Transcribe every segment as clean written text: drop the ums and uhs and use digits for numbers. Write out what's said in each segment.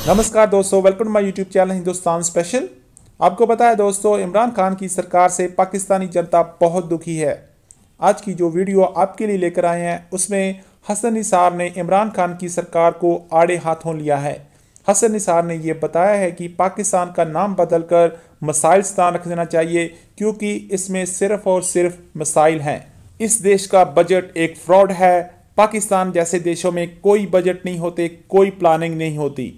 नमस्कार दोस्तों, welcome to my YouTube channel Hindustan special. आपको पता है दोस्तों, इमरान खान की सरकार से पाकिस्तानी जनता बहुत दुखी है। आज की जो वीडियो आपके लिए लेकर आए हैं उसमें हसन निसार ने इमरान खान की सरकार को आड़े हाथों लिया है। हसन निसार ने यह बताया है कि पाकिस्तान का नाम बदलकर मसाइलिस्तान रख देना चाहिए क्योंकि इसमें सिर्फ और सिर्फ मसाइल हैं। इस देश का बजट एक फ्रॉड है। पाकिस्तान जैसे देशों में कोई बजट नहीं होते, कोई प्लानिंग नहीं होती।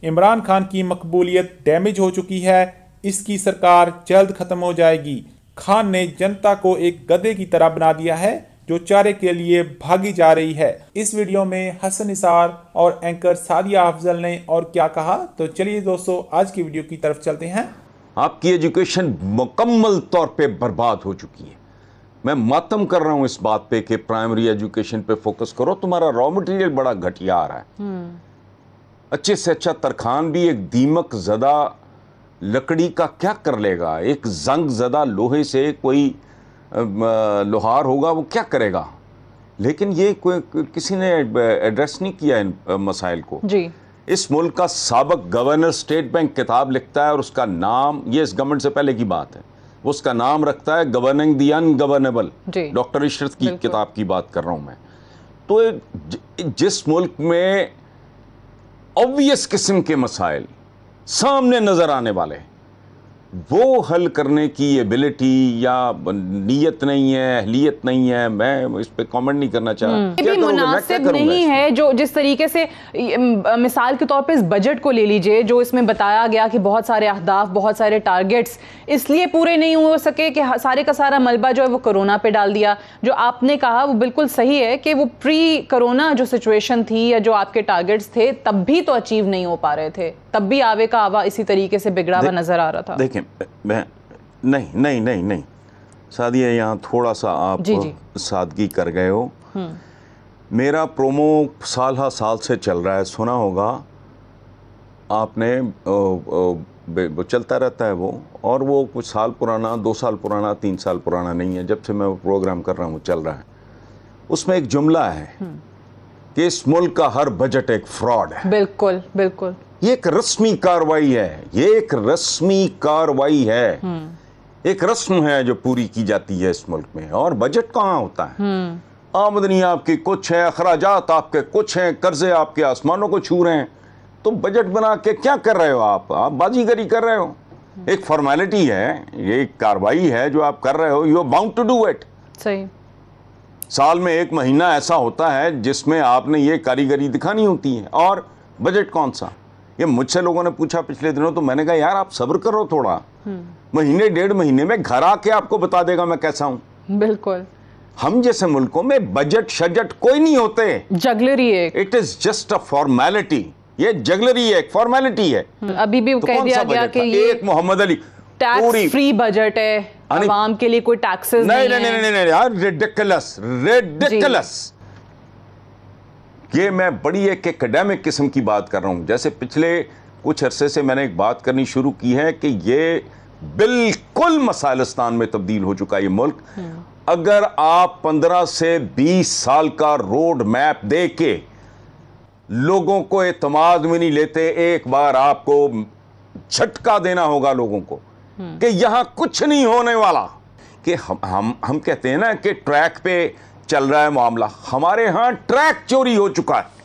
इमरान खान की मकबूलियत डैमेज हो चुकी है। इसकी सरकार जल्द खत्म हो जाएगी। खान ने जनता को एक गधे की तरह बना दिया है जो चारे के लिए भागी जा रही है। इस वीडियो में हसन निसार और एंकर सादिया अफजल ने और क्या कहा, तो चलिए दोस्तों आज की वीडियो की तरफ चलते हैं। आपकी एजुकेशन मुकम्मल तौर पे बर्बाद हो चुकी है। मैं मातम कर रहा हूं इस बात पे कि प्राइमरी एजुकेशन पे फोकस करो। तुम्हारा रॉ मटेरियल बड़ा घटिया आ रहा है। अच्छे से अच्छा तरखान भी एक दीमक ज़दा लकड़ी का क्या कर लेगा। एक जंग ज़दा लोहे से कोई लोहार होगा, वो क्या करेगा। लेकिन ये कोई किसी ने एड्रेस नहीं किया इन मसाइल को जी। इस मुल्क का साबिक गवर्नर स्टेट बैंक किताब लिखता है और उसका नाम, ये इस गवर्नमेंट से पहले की बात है, वो उसका नाम रखता है governing the ungovernable. Doctor Ishrat की किताब की बात कर रहा हूं मैं। तो जिस मुल्क में ऑब्वियस किस्म के मसाइल सामने नजर आने वाले, वो हल करने की एबिलिटी या नीयत नहीं है, अहलियत नहीं है, मैं इस पे कमेंट नहीं करना चाह रहा। ये भी मुनासिब नहीं है जो जिस तरीके से मिसाल के तौर पे इस बजट को ले लीजिए, जो इसमें बताया गया कि बहुत सारे अहदाफ, बहुत सारे टारगेट्स इसलिए पूरे नहीं हो सके कि सारे का सारा मलबा जो है वो कोरोना पे डाल दिया। जो आपने कहा वो बिल्कुल सही है कि वो प्री कोरोना जो सिचुएशन थी या जो आपके टारगेट्स थे तब भी तो अचीव नहीं हो पा रहे थे, तब भी आवे का आवा इसी तरीके से बिगड़ा हुआ नजर आ रहा था। देखिए मैं नहीं सादिया, यहाँ थोड़ा सा आप सादगी कर गए हो। मेरा प्रोमो साल से चल रहा है, सुना होगा आपने। वो चलता रहता है वो, और वो कुछ साल पुराना, 2 साल पुराना, 3 साल पुराना नहीं है। जब से मैं वो प्रोग्राम कर रहा हूँ चल रहा है। उसमें एक जुमला है कि इस मुल्क का हर बजट एक फ्रॉड है। बिल्कुल बिल्कुल, ये एक रस्मी कार्रवाई है, ये एक रस्मी कार्रवाई है, एक रस्म है जो पूरी की जाती है इस मुल्क में। और बजट कहाँ होता है? आमदनी आपकी कुछ है, अखराजात आपके कुछ हैं, कर्जे आपके आसमानों को छू रहे हैं। तो बजट बना के क्या कर रहे हो आप बाजीगरी कर रहे हो। एक फॉर्मेलिटी है, ये एक कार्रवाई है जो आप कर रहे हो। You are bound to do it. सही। साल में एक महीना ऐसा होता है जिसमें आपने ये कारीगरी दिखानी होती है। और बजट कौन सा? ये मुझसे लोगों ने पूछा पिछले दिनों, तो मैंने कहा यार आप सब्र करो थोड़ा। महीने 1.5 महीने में घर आके आपको बता देगा मैं कैसा हूं। बिल्कुल। हम जैसे मुल्कों में बजट शजट कोई नहीं होते, जगलरी है। It is just a formality. ये जगलरी है, एक फॉर्मेलिटी है। अभी भी तो कह दिया गया कि ये एक Mohammad Ali tax free budget है, आवाम के लिए कोई टैक्सेस नहीं यार, रिडिकुलस। ये मैं बड़ी एक एकेडमिक किस्म की बात कर रहा हूं। जैसे पिछले कुछ अरसे से मैंने एक बात करनी शुरू की है कि ये बिल्कुल मसाइलिस्तान में तब्दील हो चुका है ये मुल्क। अगर आप 15 से 20 साल का रोड मैप दे के लोगों को एतमाद में नहीं लेते, एक बार आपको झटका देना होगा लोगों को कि यहां कुछ नहीं होने वाला। कि हम कहते हैं ना कि ट्रैक पे चल रहा है मामला, हमारे यहां ट्रैक चोरी हो चुका है।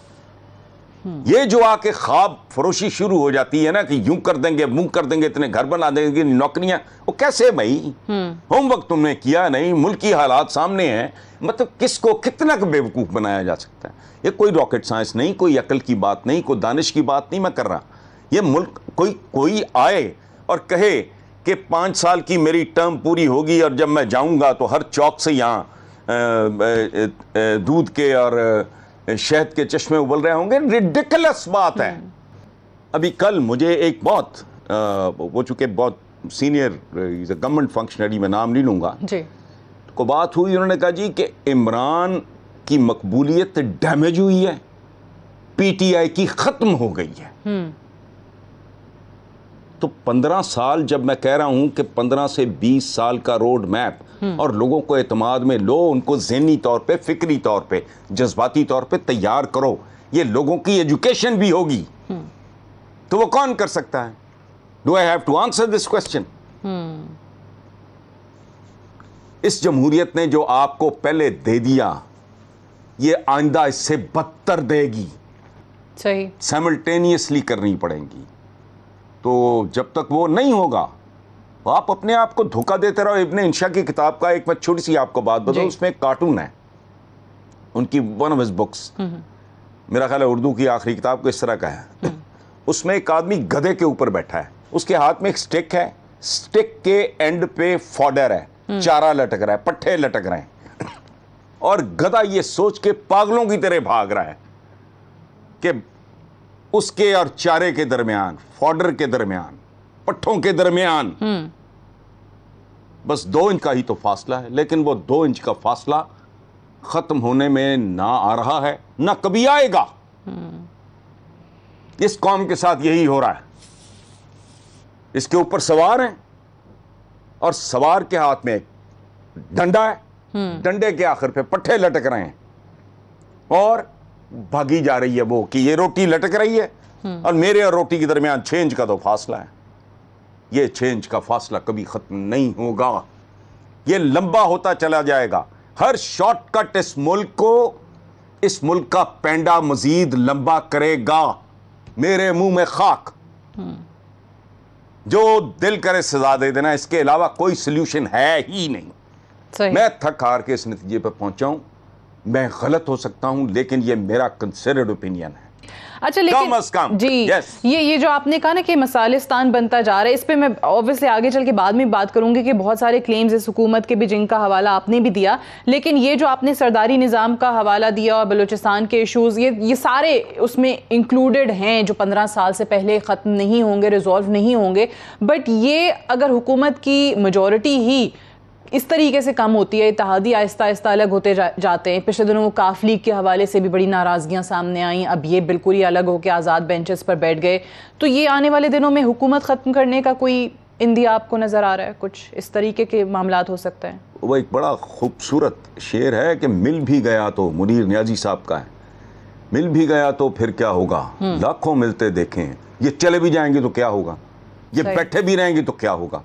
ये जो आके ख्वाब फरोशी शुरू हो जाती है ना कि यूं कर देंगे, मुंह कर देंगे, इतने घर बना देंगे, नौकरियां, वो कैसे भाई? होमवर्क तुमने किया नहीं, मुल्की हालात सामने हैं, मतलब किसको कितना बेवकूफ बनाया जा सकता है। ये कोई रॉकेट साइंस नहीं, कोई अकल की बात नहीं, कोई दानिश की बात नहीं मैं कर रहा। ये मुल्क कोई आए और कहे कि 5 साल की मेरी टर्म पूरी होगी और जब मैं जाऊंगा तो हर चौक से यहाँ दूध के और शहद के चश्मे उबल रहे होंगे। रिडिकुलस बात है। अभी कल मुझे एक बहुत वो चूंकि बहुत सीनियर गवर्नमेंट फंक्शनरी, मैं नाम नहीं लूंगा जी, को बात हुई। उन्होंने कहा जी कि इमरान की मकबूलियत डैमेज हुई है, पीटीआई की खत्म हो गई है। तो 15 साल, जब मैं कह रहा हूं कि 15 से 20 साल का रोड मैप और लोगों को एतमाद में लो, उनको ज़हनी तौर पे, फिक्री तौर पे, जज्बाती तौर पे तैयार करो। ये लोगों की एजुकेशन भी होगी, तो वो कौन कर सकता है? Do I have to answer this question? इस जमहूरियत ने जो आपको पहले दे दिया, ये आइंदा इससे बदतर देगी। सही, साइमल्टेनियसली करनी पड़ेंगी। तो जब तक वो नहीं होगा, तो आप अपने आप को धोखा देते रहो। इब्ने इंशा की किताब का एक मैं छोटी सी आपको बात बताऊं, उसमें एक कार्टून है उनकी, वन ऑफ हिज बुक्स, मेरा ख्याल है उर्दू की आखिरी किताब को इस तरह का है। उसमें एक आदमी गधे के ऊपर बैठा है, उसके हाथ में एक स्टिक है, स्टिक के एंड पे फॉडर है, चारा लटक रहा है, पट्टे लटक रहे हैं, और गधा ये सोच के पागलों की तरह भाग रहा है कि उसके और चारे के दरमियान, फॉडर के दरमियान, पट्टों के दरमियान बस 2 इंच का ही तो फासला है। लेकिन वो 2 इंच का फासला खत्म होने में ना आ रहा है, ना कभी आएगा। इस कौम के साथ यही हो रहा है। इसके ऊपर सवार हैं और सवार के हाथ में एक डंडा है, डंडे के आखिर पे पट्टे लटक रहे हैं और भागी जा रही है वो कि ये रोटी लटक रही है और मेरे और रोटी के दरमियान 6 इंच का तो फासला है। ये 6 इंच का फासला कभी खत्म नहीं होगा, ये लंबा होता चला जाएगा। हर शॉर्टकट इस मुल्क का पैंडा मजीद लंबा करेगा। मेरे मुंह में खाक, जो दिल करे सजा दे देना, इसके अलावा कोई सोल्यूशन है ही नहीं। मैं थक हार के इस नतीजे पर पहुंचा हूं। मैं गलत हो सकता हूं, लेकिन ये मेरा कंसिडर्ड ओपिनियन है। अच्छा, लेकिन कम जी ये जो आपने कहा ना कि मसालिस्तान बनता जा रहा है, इस पे मैं ऑब्वियसली आगे चल के बाद में बात करूंगी कि बहुत सारे क्लेम्स इस हुकूमत के भी, जिनका हवाला आपने भी दिया, लेकिन ये जो आपने सरदारी निज़ाम का हवाला दिया और बलूचिस्तान के इशूज़, ये सारे उसमें इंक्लूडेड हैं जो 15 साल से पहले ख़त्म नहीं होंगे, रिजॉल्व नहीं होंगे। बट ये अगर हुकूमत की मेजॉरिटी ही इस तरीके से कम होती है, इत्तेहादी आहिस्ता आहिस्ता अलग होते जाते हैं। पिछले दिनों वो काफ लीग के हवाले से भी बड़ी नाराज़गियाँ सामने आई, अब ये बिल्कुल ही अलग होकर आज़ाद बेंचेस पर बैठ गए। तो ये आने वाले दिनों में हुकूमत ख़त्म करने का कोई इंदिया आपको नज़र आ रहा है? कुछ इस तरीके के मामलात हो सकते हैं? वो एक बड़ा खूबसूरत शेर है कि मिल भी गया तो, मुनीर नियाजी साहब का है, मिल भी गया तो फिर क्या होगा, लाखों मिलते देखें। ये चले भी जाएंगे तो क्या होगा, ये बैठे भी रहेंगे तो क्या होगा।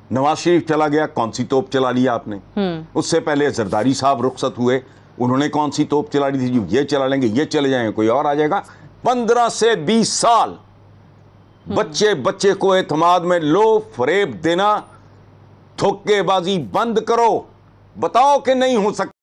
नवाज शरीफ चला गया, कौन सी तोप चला लिया आपने? उससे पहले जरदारी साहब रुखसत हुए, उन्होंने कौन सी तोप चला ली थी? जो ये चला लेंगे, ये चले जाएंगे, कोई और आ जाएगा। 15 से 20 साल बच्चे को एतमाद में लो, फरेब देना, धोखेबाजी बंद करो। बताओ कि नहीं हो सकता।